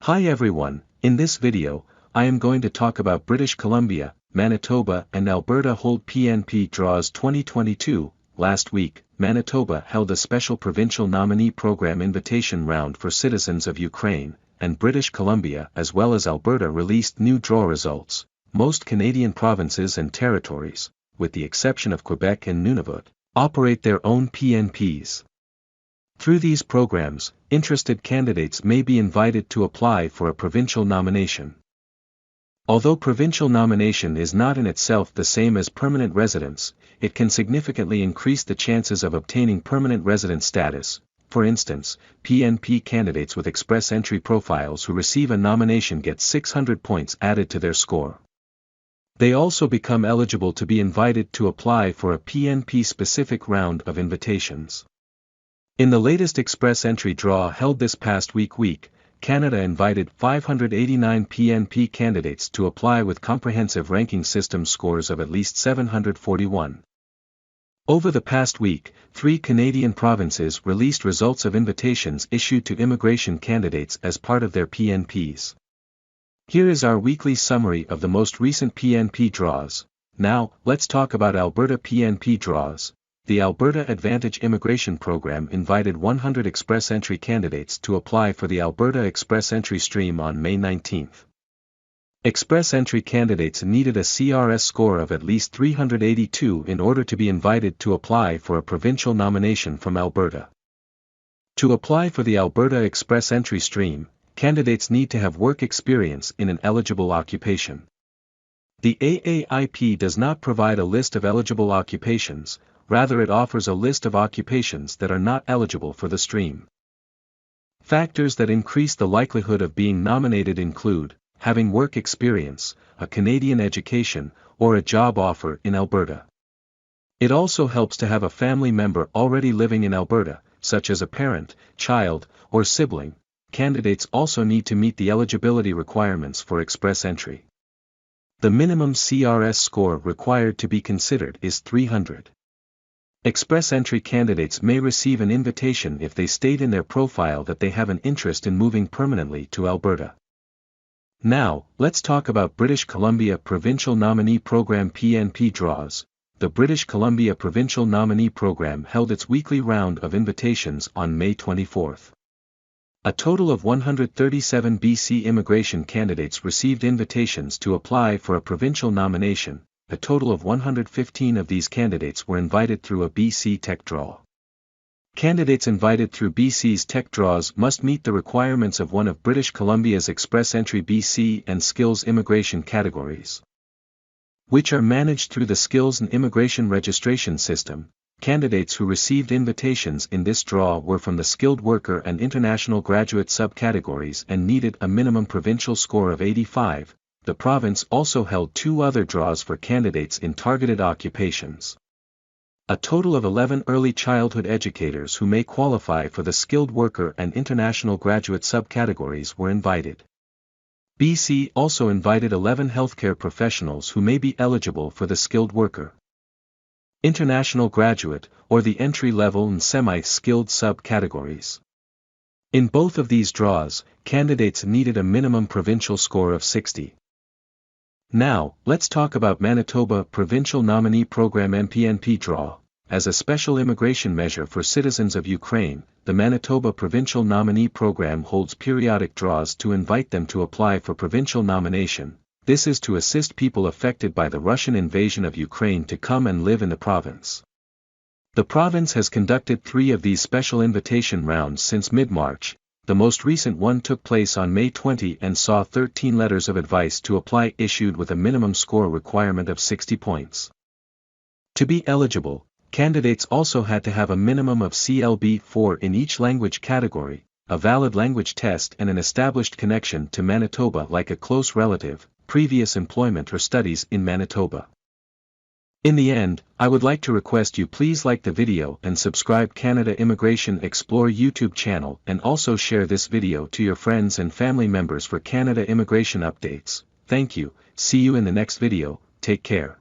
Hi everyone, in this video, I am going to talk about British Columbia, Manitoba and Alberta Hold PNP Draws 2022. Last week, Manitoba held a special Provincial Nominee Program invitation round for citizens of Ukraine, and British Columbia as well as Alberta released new draw results. Most Canadian provinces and territories, with the exception of Quebec and Nunavut, operate their own PNPs. Through these programs, interested candidates may be invited to apply for a provincial nomination. Although provincial nomination is not in itself the same as permanent residence, it can significantly increase the chances of obtaining permanent resident status. For instance, PNP candidates with express entry profiles who receive a nomination get 600 points added to their score. They also become eligible to be invited to apply for a PNP-specific round of invitations. In the latest express entry draw held this past week, Canada invited 589 PNP candidates to apply with comprehensive ranking system scores of at least 741. Over the past week, 3 Canadian provinces released results of invitations issued to immigration candidates as part of their PNPs. Here is our weekly summary of the most recent PNP draws. Now, let's talk about Alberta PNP Draws. The Alberta Advantage Immigration Program invited 100 express entry candidates to apply for the Alberta Express Entry stream on May 19. Express entry candidates needed a CRS score of at least 382 in order to be invited to apply for a provincial nomination from Alberta. To apply for the Alberta Express Entry stream, candidates need to have work experience in an eligible occupation. The AAIP does not provide a list of eligible occupations, rather it offers a list of occupations that are not eligible for the stream. Factors that increase the likelihood of being nominated include having work experience, a Canadian education, or a job offer in Alberta. It also helps to have a family member already living in Alberta, such as a parent, child, or sibling. Candidates also need to meet the eligibility requirements for express entry. The minimum CRS score required to be considered is 300. Express entry candidates may receive an invitation if they state in their profile that they have an interest in moving permanently to Alberta. Now, let's talk about British Columbia Provincial Nominee Program PNP Draws. The British Columbia Provincial Nominee Program held its weekly round of invitations on May 24. A total of 137 BC immigration candidates received invitations to apply for a provincial nomination. A total of 115 of these candidates were invited through a BC Tech Draw. Candidates invited through BC's Tech Draws must meet the requirements of one of British Columbia's Express Entry BC and Skills Immigration categories, which are managed through the Skills and Immigration Registration System. Candidates who received invitations in this draw were from the Skilled Worker and International Graduate subcategories and needed a minimum provincial score of 85. The province also held 2 other draws for candidates in targeted occupations. A total of 11 early childhood educators who may qualify for the Skilled Worker and International Graduate subcategories were invited. BC also invited 11 healthcare professionals who may be eligible for the Skilled Worker, International Graduate, or the entry-level and semi-skilled subcategories. In both of these draws, candidates needed a minimum provincial score of 60. Now, let's talk about Manitoba Provincial Nominee Program PNP Draw. As a special immigration measure for citizens of Ukraine, the Manitoba Provincial Nominee Program holds periodic draws to invite them to apply for provincial nomination. This is to assist people affected by the Russian invasion of Ukraine to come and live in the province. The province has conducted 3 of these special invitation rounds since mid-March. The most recent one took place on May 20 and saw 13 letters of advice to apply issued with a minimum score requirement of 60 points. To be eligible, candidates also had to have a minimum of CLB4 in each language category, a valid language test and an established connection to Manitoba like a close relative, previous employment or studies in Manitoba. In the end, I would like to request you please like the video and subscribe Canada Immigration Explore YouTube channel and also share this video to your friends and family members for Canada immigration updates. Thank you, see you in the next video, take care.